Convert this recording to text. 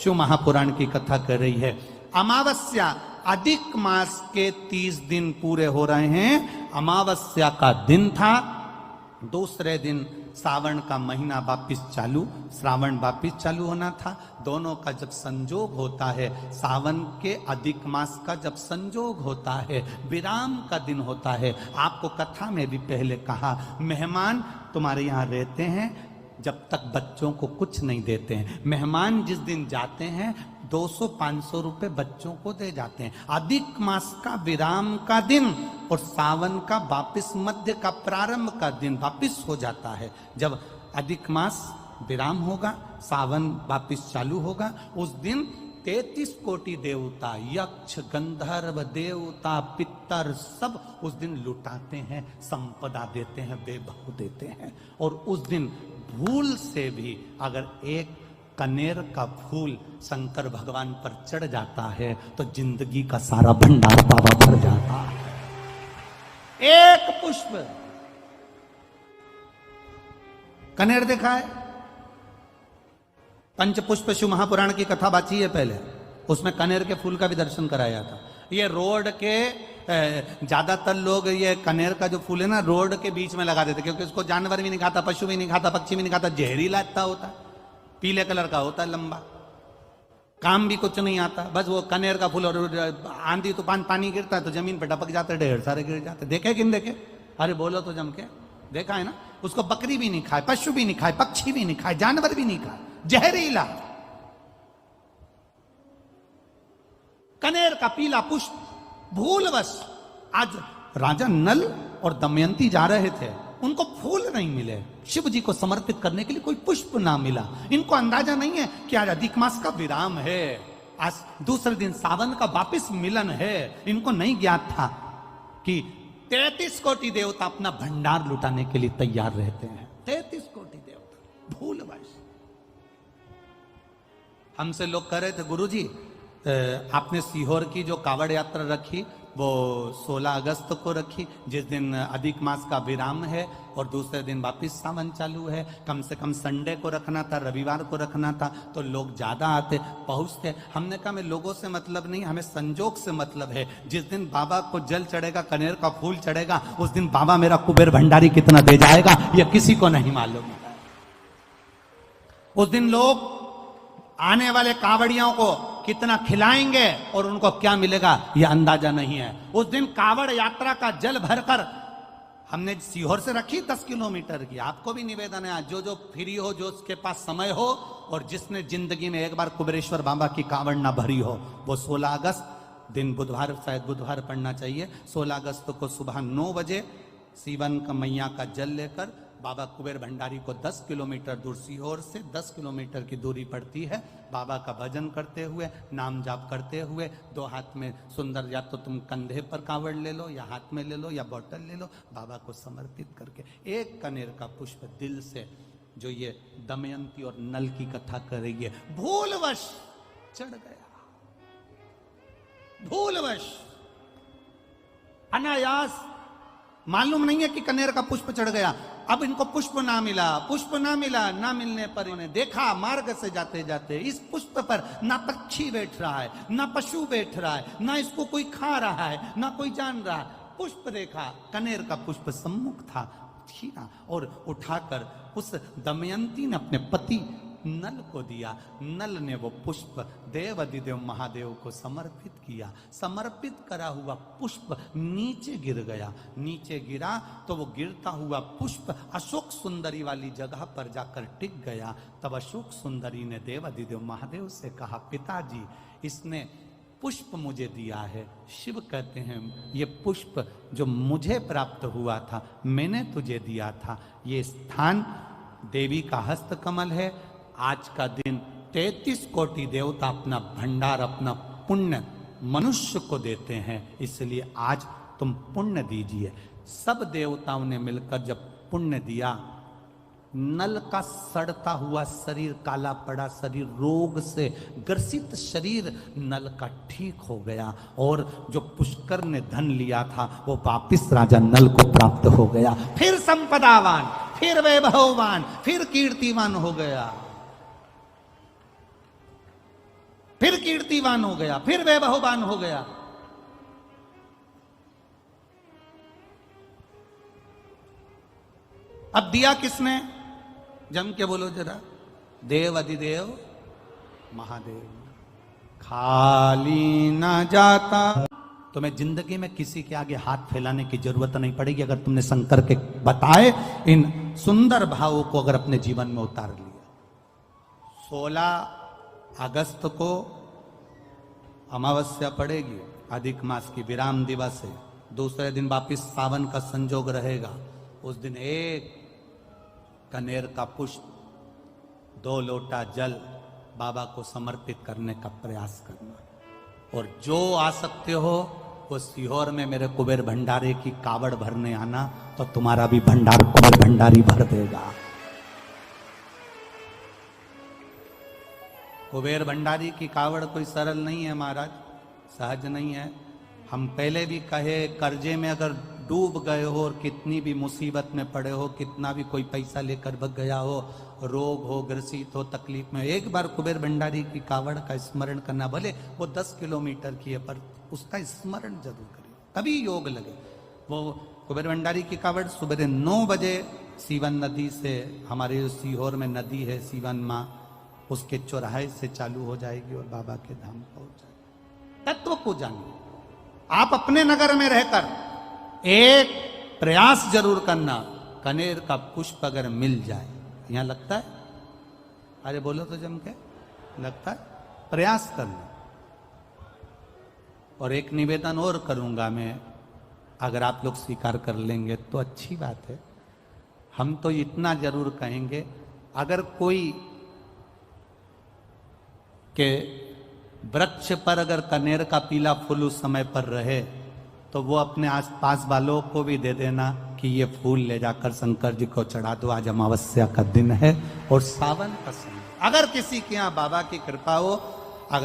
शिव महापुराण की कथा कर रही है। अमावस्या, अधिक मास के 30 दिन पूरे हो रहे हैं। अमावस्या का दिन था, दूसरे दिन सावन का महीना वापिस चालू, श्रावण वापिस चालू होना था। दोनों का जब संजोग होता है, सावन के अधिक मास का जब संजोग होता है, विराम का दिन होता है। आपको कथा में भी पहले कहा, मेहमान तुम्हारे यहाँ रहते हैं जब तक बच्चों को कुछ नहीं देते हैं। मेहमान जिस दिन जाते हैं 200-500 रुपए बच्चों को दे जाते हैं। अधिक मास का विराम का दिन और सावन का वापिस मध्य का प्रारंभ का दिन वापिस हो जाता है। जब अधिक मास विराम होगा, सावन वापिस चालू होगा, उस दिन 33 कोटि देवता, यक्ष, गंधर्व, देवता, पितर सब उस दिन लुटाते हैं, संपदा देते हैं, वैभव देते हैं। और उस दिन भूल से भी अगर एक कनेर का फूल शंकर भगवान पर चढ़ जाता है तो जिंदगी का सारा भंडार बाबा भर जाता है। एक पुष्प, कनेर देखा है? पंचपुष्प शिव महापुराण की कथा बाची है पहले, उसमें कनेर के फूल का भी दर्शन कराया था। ये रोड के ज्यादातर लोग ये कनेर का जो फूल है ना रोड के बीच में लगा देते, क्योंकि उसको जानवर भी नहीं खाता, पशु भी नहीं खाता, पक्षी भी नहीं खाता, जहरीला इतना होता है, पीले कलर का होता है, लंबा, काम भी कुछ नहीं आता। बस वो कनेर का फूल, और आंधी तूफान पानी गिरता है तो जमीन पर टपक जाते, ढेर सारे गिर जाते। देखे कि नहीं देखे? अरे बोलो तो जम के, देखा है ना? उसको बकरी भी नहीं खाए, पशु भी नहीं खाए, पक्षी भी नहीं खाए, जानवर भी नहीं खाए, जहरीला कनेर का पीला पुष्प। भूलवश आज राजा नल और दमयंती जा रहे थे, उनको फूल नहीं मिले, शिव जी को समर्पित करने के लिए कोई पुष्प ना मिला। इनको अंदाजा नहीं है कि आज अधिक मास का विराम है, आज दूसरे दिन सावन का वापिस मिलन है। इनको नहीं ज्ञात था कि 33 कोटि देवता अपना भंडार लुटाने के लिए तैयार रहते हैं। 33 कोटि देवता भूलवश। हमसे लोग कह रहे थे, गुरुजी आपने सीहोर की जो कावड़ यात्रा रखी वो 16 अगस्त को रखी, जिस दिन अधिक मास का विराम है और दूसरे दिन वापिस सावन चालू है। कम से कम संडे को रखना था, रविवार को रखना था, तो लोग ज्यादा आते पहुंचते। हमने कहा, हमें लोगों से मतलब नहीं, हमें संजोग से मतलब है। जिस दिन बाबा को जल चढ़ेगा, कनेर का फूल चढ़ेगा, उस दिन बाबा मेरा कुबेर भंडारी कितना दे जाएगा यह किसी को नहीं मालूम। उस दिन लोग आने वाले कावड़ियों को कितना खिलाएंगे और उनको क्या मिलेगा यह अंदाजा नहीं है। उस दिन कावड़ यात्रा का जल भरकर हमने सीहोर से रखी 10 किलोमीटर की। आपको भी निवेदन है, जो जो फ्री हो, जो उसके पास समय हो और जिसने जिंदगी में एक बार कुबेरेश्वर बाबा की कावड़ ना भरी हो, वो 16 अगस्त दिन बुधवार, शायद बुधवार पड़ना चाहिए, 16 अगस्त को सुबह 9 बजे सीवन का मैया का जल लेकर बाबा कुबेर भंडारी को 10 किलोमीटर दूर, सीहोर से 10 किलोमीटर की दूरी पड़ती है, बाबा का भजन करते हुए, नाम जाप करते हुए, 2 हाथ में सुंदर, या तो तुम कंधे पर कावड़ ले लो या हाथ में ले लो या बोतल ले लो, बाबा को समर्पित करके एक कनेर का पुष्प दिल से, जो ये दमयंती और नल की कथा कर रही है, भूलवश चढ़ गया, भूलवश, अनायास, मालूम नहीं है कि कनेर का पुष्प चढ़ गया। अब इनको पुष्प ना मिला, पुष्प ना मिला, ना मिलने पर इन्होंने देखा मार्ग से जाते जाते इस पुष्प पर ना पक्षी बैठ रहा है, ना पशु बैठ रहा है, ना इसको कोई खा रहा है, ना कोई जान रहा है। पुष्प देखा, कनेर का पुष्प सम्मुख था, छीना और उठाकर उस दमयंती ने अपने पति नल को दिया। नल ने वो पुष्प देव अधिदेव महादेव को समर्पित किया। समर्पित करा हुआ पुष्प नीचे गिर गया। नीचे गिरा तो वो गिरता हुआ पुष्प अशोक सुंदरी वाली जगह पर जाकर टिक गया। तब अशोक सुंदरी ने देव अधिदेव महादेव से कहा, पिताजी इसने पुष्प मुझे दिया है। शिव कहते हैं, ये पुष्प जो मुझे प्राप्त हुआ था मैंने तुझे दिया था। ये स्थान देवी का हस्त कमल है। आज का दिन 33 कोटि देवता अपना भंडार, अपना पुण्य मनुष्य को देते हैं, इसलिए आज तुम पुण्य दीजिए। सब देवताओं ने मिलकर जब पुण्य दिया, नल का सड़ता हुआ शरीर, काला पड़ा शरीर, रोग से ग्रसित शरीर नल का ठीक हो गया और जो पुष्कर ने धन लिया था वो वापिस राजा नल को प्राप्त हो गया। फिर संपदावान, फिर वैभववान, फिर कीर्तिवान हो गया। कीर्तिवान हो गया, फिर वैभववान हो गया। अब दिया किसने? जम के बोलो जरा। देव अधिदेव महादेव। खाली ना जाता। तुम्हें जिंदगी में किसी के आगे हाथ फैलाने की जरूरत नहीं पड़ेगी अगर तुमने शंकर के बताए इन सुंदर भावों को अगर अपने जीवन में उतार लिया। 16 अगस्त को अमावस्या पड़ेगी, अधिक मास की विराम दिवस है। दूसरे दिन वापिस सावन का संजोग रहेगा। उस दिन एक कनेर का पुष्प, 2 लोटा जल बाबा को समर्पित करने का प्रयास करना। और जो आ सकते हो वो सीहोर में मेरे कुबेर भंडारे की कावड़ भरने आना, तो तुम्हारा भी भंडार कुबेर भंडारी भर देगा। कुबेर भंडारी की कावड़ कोई सरल नहीं है महाराज, सहज नहीं है। हम पहले भी कहे, कर्जे में अगर डूब गए हो और कितनी भी मुसीबत में पड़े हो, कितना भी कोई पैसा लेकर भग गया हो, रोग हो, ग्रसित हो, तकलीफ में, एक बार कुबेर भंडारी की कावड़ का स्मरण करना। भले वो 10 किलोमीटर की है पर उसका स्मरण जरूर करिए, कभी योग लगे। वो कुबेर भंडारी की कावड़ सुबह 9 बजे सीवन नदी से, हमारे सीहोर में नदी है सीवन माँ, उसके चौराहे से चालू हो जाएगी और बाबा के धाम पहुंच जाएगी। तत्व को जानिए। आप अपने नगर में रहकर एक प्रयास जरूर करना, कनेर का पुष्प अगर मिल जाए। यहां लगता है? अरे बोलो तो जम के, लगता है? प्रयास करना। और एक निवेदन और करूंगा मैं, अगर आप लोग स्वीकार कर लेंगे तो अच्छी बात है। हम तो इतना जरूर कहेंगे, अगर कोई के वृक्ष पर अगर कनेर का पीला फूल उस समय पर रहे तो वो अपने आसपास वालों को भी दे देना कि ये फूल ले जाकर शंकर जी को चढ़ा दो, आज अमावस्या का दिन है और सावन का समय। अगर किसी के यहाँ बाबा की कृपा हो